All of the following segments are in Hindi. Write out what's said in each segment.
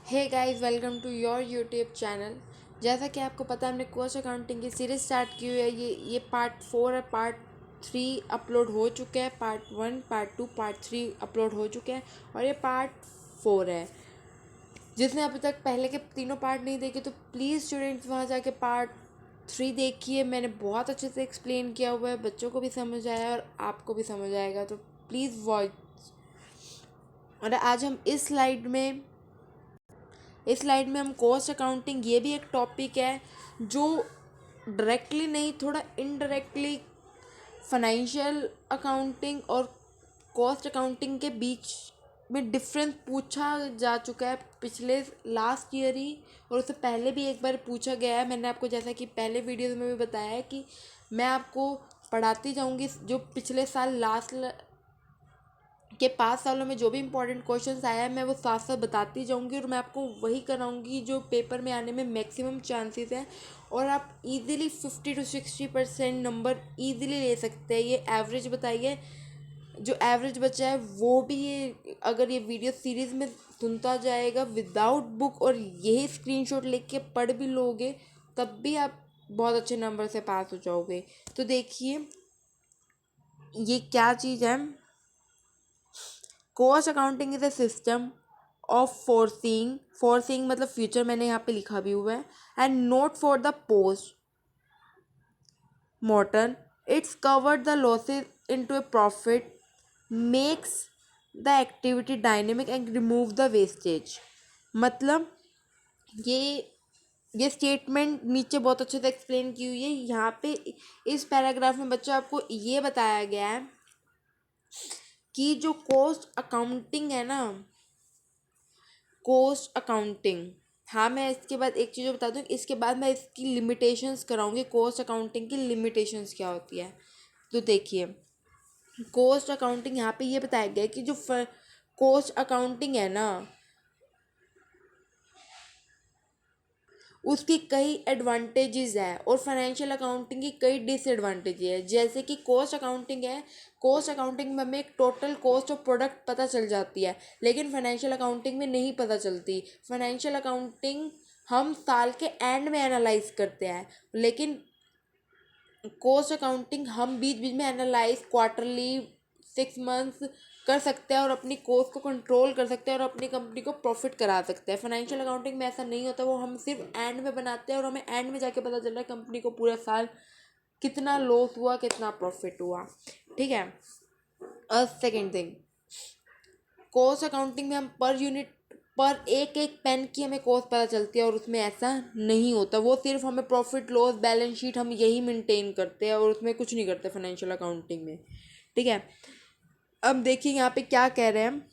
Hey guys, welcome to your YouTube channel. जैसा कि आपको पता है, हमने कोर्स अकाउंटिंग की सीरीज स्टार्ट की हुई है। ये पार्ट 4 है। पार्ट 3 अपलोड हो चुके हैं। पार्ट 1, पार्ट 2, पार्ट 3 अपलोड हो चुके हैं और ये पार्ट 4 है। जिसने अभी तक पहले के तीनों पार्ट नहीं देखे तो प्लीज़ स्टूडेंट्स वहाँ जाके पार्ट 3 देखिए। मैंने बहुत अच्छे से एक्सप्लेन किया हुआ है, बच्चों को भी समझ आया और आपको भी समझ आएगा, तो प्लीज़ वॉच। और आज हम इस स्लाइड में हम कॉस्ट अकाउंटिंग, ये भी एक टॉपिक है जो डायरेक्टली नहीं, थोड़ा इनडायरेक्टली फाइनेंशियल अकाउंटिंग और कॉस्ट अकाउंटिंग के बीच में डिफरेंस पूछा जा चुका है पिछले लास्ट ईयर ही, और उससे पहले भी एक बार पूछा गया है। मैंने आपको जैसा कि पहले वीडियोस में भी बताया है कि मैं आपको पढ़ाती जाऊंगी जो पिछले साल लास्ट के 5 सालों में जो भी इंपॉर्टेंट क्वेश्चंस आया है, मैं वो साथ साथ बताती जाऊंगी और मैं आपको वही कराऊंगी जो पेपर में आने में मैक्सिमम चांसेस हैं। और आप इजीली 50 to 60% नंबर इजीली ले सकते हैं। ये एवरेज बताइए, जो एवरेज बच्चा है वो भी ये अगर ये वीडियो सीरीज में सुनता जाएगा विदाउट बुक और यही स्क्रीनशॉट लेके पढ़ भी लोगे, तब भी आप बहुत अच्छे नंबर से पास हो जाओगे। तो देखिए ये क्या चीज़ है। Cost accounting is a system of foreseeing मतलब फ्यूचर, मैंने यहाँ पे लिखा भी हुआ है, and not for the post mortem. It's covered the losses into a profit, makes the activity dynamic and remove the wastage. मतलब ये ये स्टेटमेंट नीचे बहुत अच्छे से एक्सप्लेन की हुई है। यहाँ पे इस पैराग्राफ में बच्चों आपको ये बताया गया है कि जो कॉस्ट अकाउंटिंग है ना, कॉस्ट अकाउंटिंग, हाँ मैं इसके बाद एक चीज़ बता दूँ, इसके बाद मैं इसकी लिमिटेशंस कराऊंगी। कॉस्ट अकाउंटिंग की लिमिटेशंस क्या होती है, तो देखिए कॉस्ट अकाउंटिंग यहाँ पे ये बताया गया है कि जो कॉस्ट अकाउंटिंग है ना, उसकी कई एडवांटेजेस है और फाइनेंशियल अकाउंटिंग की कई डिसएडवांटेज है। जैसे कि कॉस्ट अकाउंटिंग है, कॉस्ट अकाउंटिंग में हमें एक टोटल कॉस्ट ऑफ प्रोडक्ट पता चल जाती है, लेकिन फाइनेंशियल अकाउंटिंग में नहीं पता चलती। फाइनेंशियल अकाउंटिंग हम साल के एंड में एनालाइज करते हैं, लेकिन कॉस्ट अकाउंटिंग हम बीच बीच में एनालाइज क्वार्टरली, 6 मंथ्स कर सकते हैं और अपनी कॉस्ट को कंट्रोल कर सकते हैं और अपनी कंपनी को प्रॉफिट करा सकते हैं। फाइनेंशियल अकाउंटिंग में ऐसा नहीं होता, वो हम सिर्फ एंड में बनाते हैं और हमें एंड में जाके पता चल रहा है कंपनी को पूरा साल कितना लॉस हुआ, कितना प्रॉफिट हुआ। ठीक है। सेकेंड थिंग, कॉस्ट अकाउंटिंग में हम पर यूनिट, पर एक एक पेन की हमें कॉस्ट पता चलती है, और उसमें ऐसा नहीं होता। वो सिर्फ हमें प्रॉफिट लॉस बैलेंस शीट हम यही मेंटेन करते हैं और उसमें कुछ नहीं करते फाइनेंशियल अकाउंटिंग में। ठीक है। अब देखिए यहाँ पे क्या कह रहे हैं।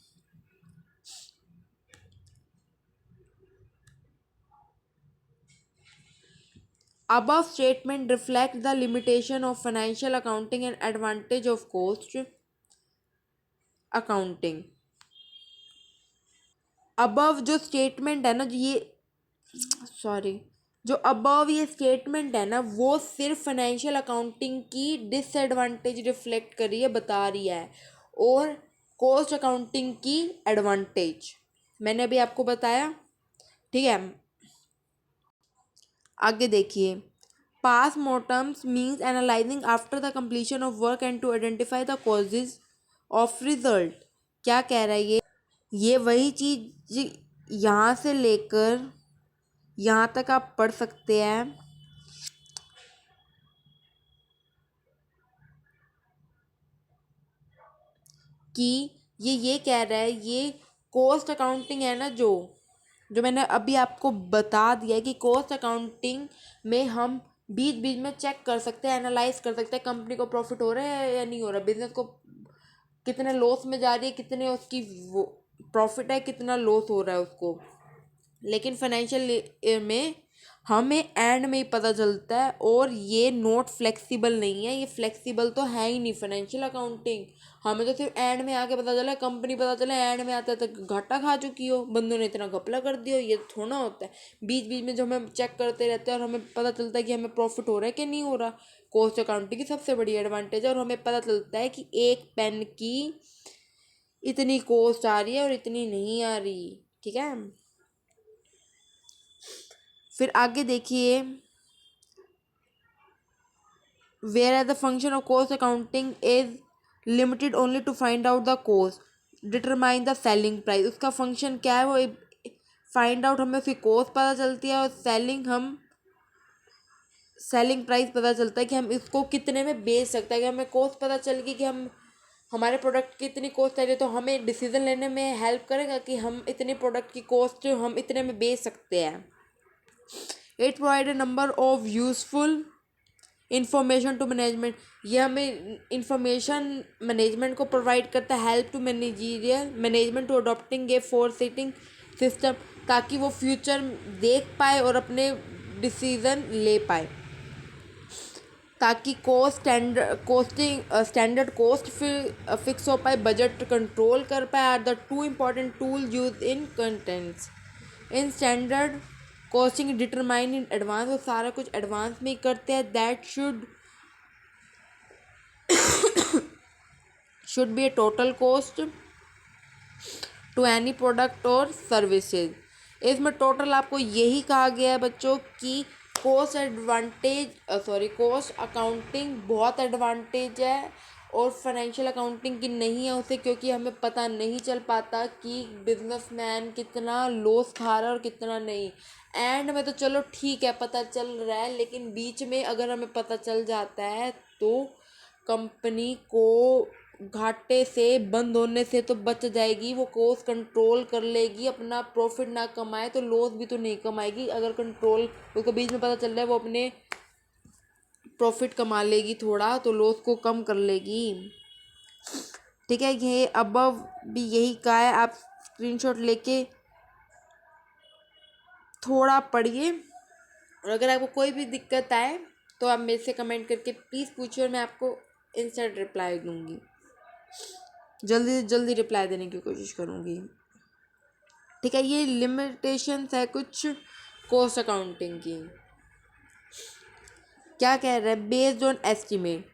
Above statement reflects the limitation of financial accounting and advantage of cost accounting. above जो स्टेटमेंट है ना, जो ये सॉरी जो अबव ये स्टेटमेंट है ना, वो सिर्फ फाइनेंशियल अकाउंटिंग की डिसएडवांटेज रिफ्लेक्ट कर रही है, बता रही है, और कॉस्ट अकाउंटिंग की एडवांटेज मैंने अभी आपको बताया। ठीक है। आगे देखिए, post mortems means analysing after the completion of work and to identify the causes of result. क्या कह रहा है ये वही चीज यहाँ से लेकर यहाँ तक आप पढ़ सकते हैं कि ये कह रहा है, ये कॉस्ट अकाउंटिंग है ना, जो जो मैंने अभी आपको बता दिया है कि कॉस्ट अकाउंटिंग में हम बीच बीच में चेक कर सकते हैं, एनालाइज कर सकते हैं कंपनी को प्रॉफिट हो रहा है या नहीं हो रहा, बिजनेस को कितने लॉस में जा रही है, कितने उसकी वो प्रॉफिट है, कितना लॉस हो रहा है उसको। लेकिन फाइनेंशियल में हमें एंड में ही पता चलता है, और ये नोट फ्लेक्सिबल नहीं है, ये फ्लेक्सिबल तो है ही नहीं फाइनेंशियल अकाउंटिंग। हमें तो सिर्फ एंड में आके पता चला, कंपनी पता चला, एंड में आता है तो घाटा खा चुकी हो, बंदों ने इतना घपला कर दिया हो, ये थोड़ा होता है। बीच बीच में जो हमें चेक करते रहते हैं और हमें पता चलता है कि हमें प्रॉफिट हो रहा है कि नहीं हो रहा। कॉस्ट अकाउंटिंग की सबसे बड़ी एडवांटेज है, और हमें पता चलता है कि एक पेन की इतनी कॉस्ट आ रही है और इतनी नहीं आ रही। ठीक है। फिर आगे देखिए, whereas the function of cost accounting is limited only to find out the cost, determine the selling price। उसका फंक्शन क्या है, वो फाइंड आउट, हमें उसकी कॉस्ट पता चलती है, और सेलिंग प्राइस पता चलता है कि हम इसको कितने में बेच सकते हैं। कि हमें कॉस्ट पता चल गई कि हम हमारे प्रोडक्ट की इतनी कॉस्ट है, तो हमें डिसीजन लेने में हेल्प करेगा कि हम इतने प्रोडक्ट की कॉस्ट हम इतने में बेच सकते हैं। It provide a number of useful information to management, ये हमें इंफॉर्मेशन मैनेजमेंट को प्रोवाइड करता है। Help to managerial management to adopting a forecasting system, ताकि वो फ्यूचर देख पाए और अपने डिसीजन ले पाए, ताकि स्टैंडर्ड कॉस्ट फिक्स हो पाए, बजट कंट्रोल कर पाए। Are the two important tool use in contents in standard costing determine in advance, वो सारा कुछ एडवांस में ही करते हैं। That should be a total cost to any product और सर्विसेज। इसमें टोटल आपको यही कहा गया है बच्चों कि कॉस्ट अकाउंटिंग बहुत एडवांटेज है और फाइनेंशियल अकाउंटिंग की नहीं है उसे, क्योंकि हमें पता नहीं चल पाता कि बिजनेसमैन कितना लॉस खा रहा है और कितना नहीं। एंड में तो चलो ठीक है पता चल रहा है, लेकिन बीच में अगर हमें पता चल जाता है तो कंपनी को घाटे से बंद होने से तो बच जाएगी, वो कॉस्ट कंट्रोल कर लेगी, अपना प्रॉफिट ना कमाए तो लॉस भी तो नहीं कमाएगी। अगर कंट्रोल उसको बीच में पता चल रहा है वो अपने प्रॉफिट कमा लेगी थोड़ा, तो लॉस को कम कर लेगी। ठीक है, ये अबव भी यही कहा है, आप स्क्रीनशॉट लेके थोड़ा पढ़िए, और अगर आपको कोई भी दिक्कत आए तो आप मेरे से कमेंट करके प्लीज़ पूछिए और मैं आपको इंस्टेंट रिप्लाई दूंगी, जल्दी से जल्दी रिप्लाई देने की कोशिश करूँगी। ठीक है, ये लिमिटेशंस है कुछ कॉस्ट अकाउंटिंग की। क्या कह रहा है, बेस्ड ऑन एस्टिमेट।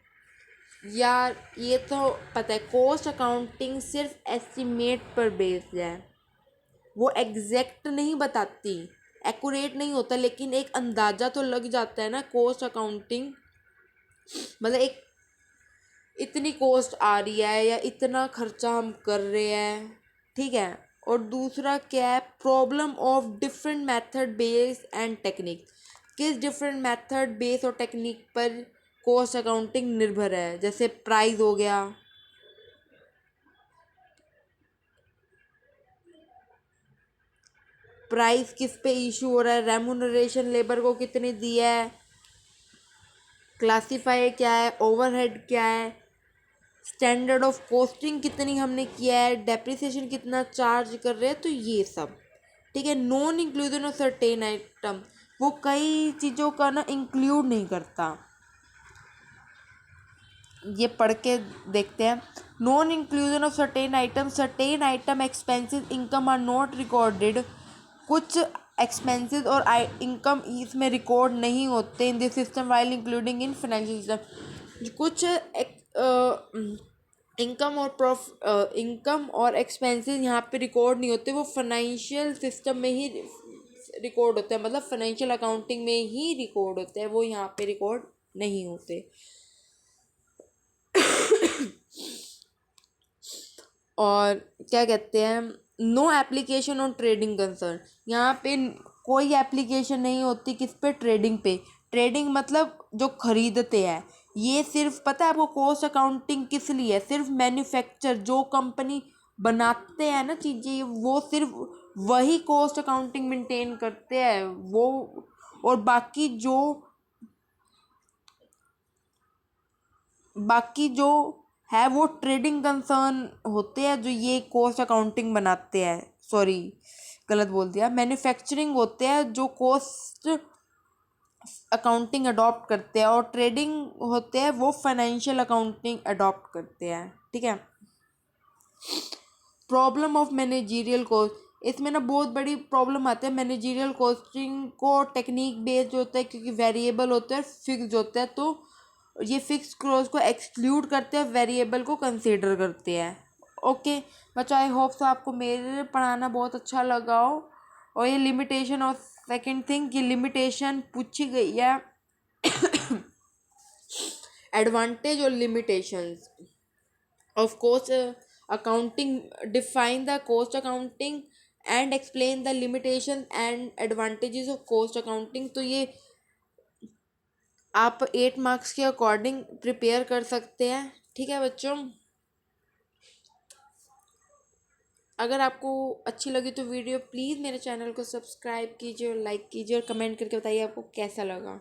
यार ये तो पता है कॉस्ट अकाउंटिंग सिर्फ एस्टिमेट पर बेस्ड है, वो एग्जैक्ट नहीं बताती, एक्यूरेट नहीं होता, लेकिन एक अंदाज़ा तो लग जाता है ना। कॉस्ट अकाउंटिंग मतलब एक इतनी कॉस्ट आ रही है या इतना खर्चा हम कर रहे हैं, ठीक है। और दूसरा क्या है, problem of different method base and technique, किस डिफरेंट मेथड बेस और टेक्निक पर कॉस्ट अकाउंटिंग निर्भर है। जैसे प्राइस हो गया, प्राइस किस पे इशू हो रहा है, रेम्यूनरेशन लेबर को कितनी दी है, क्लासीफायर क्या है, ओवरहेड क्या है, स्टैंडर्ड ऑफ कॉस्टिंग कितनी हमने किया है, डेप्रिसिएशन कितना चार्ज कर रहे हैं, तो ये सब। ठीक है, non inclusion of certain item, वो कई चीज़ों का ना इंक्लूड नहीं करता। ये पढ़ के देखते हैं, non inclusion of certain item expenses income are not recorded, कुछ एक्सपेंसेस और इनकम इसमें रिकॉर्ड नहीं होते in this system while including in financial system. कुछ इनकम और एक्सपेंसेस यहाँ पे रिकॉर्ड नहीं होते, वो फाइनेंशियल सिस्टम में ही रिकॉर्ड होते हैं, मतलब फाइनेंशियल अकाउंटिंग में ही रिकॉर्ड होते हैं, वो यहाँ पे रिकॉर्ड नहीं होते। और क्या कहते हैं, no application on trading concern, यहाँ पे कोई एप्लीकेशन नहीं होती किस पे, ट्रेडिंग पे। ट्रेडिंग मतलब जो खरीदते हैं, ये सिर्फ पता है आपको कॉस्ट अकाउंटिंग किस लिए है, सिर्फ मैन्युफैक्चर जो कंपनी बनाते हैं ना चीज़ें, वो सिर्फ वही कॉस्ट अकाउंटिंग मेंटेन करते हैं वो, और बाकी जो है वो ट्रेडिंग कंसर्न होते हैं, जो ये कॉस्ट अकाउंटिंग बनाते हैं, सॉरी गलत बोल दिया, मैन्युफैक्चरिंग होते हैं जो कॉस्ट अकाउंटिंग अडॉप्ट करते हैं, और ट्रेडिंग होते हैं वो फाइनेंशियल अकाउंटिंग अडॉप्ट करते हैं। ठीक है, प्रॉब्लम ऑफ मैनेजीरियल कॉस्ट, इसमें ना बहुत बड़ी प्रॉब्लम आती है। मैनेजीरियल कॉस्टिंग को टेक्निक बेस्ड होता है, क्योंकि वेरिएबल होता है, फिक्स्ड होता है, तो ये फिक्स कॉस्ट को एक्सक्लूड करते हैं, वेरिएबल को कंसीडर करते हैं। ओके बच्चों, आई होप सो आपको मेरे पढ़ाना बहुत अच्छा लगा हो, और ये लिमिटेशन, और सेकंड थिंग ये लिमिटेशन पूछी गई है एडवांटेज और limitations of cost accounting, define the cost accounting and explain the limitations and advantages of cost accounting। तो ये आप 8 मार्क्स के अकॉर्डिंग प्रिपेयर कर सकते हैं। ठीक है बच्चों, अगर आपको अच्छी लगी तो वीडियो प्लीज़ मेरे चैनल को सब्सक्राइब कीजिए और लाइक कीजिए और कमेंट करके बताइए आपको कैसा लगा।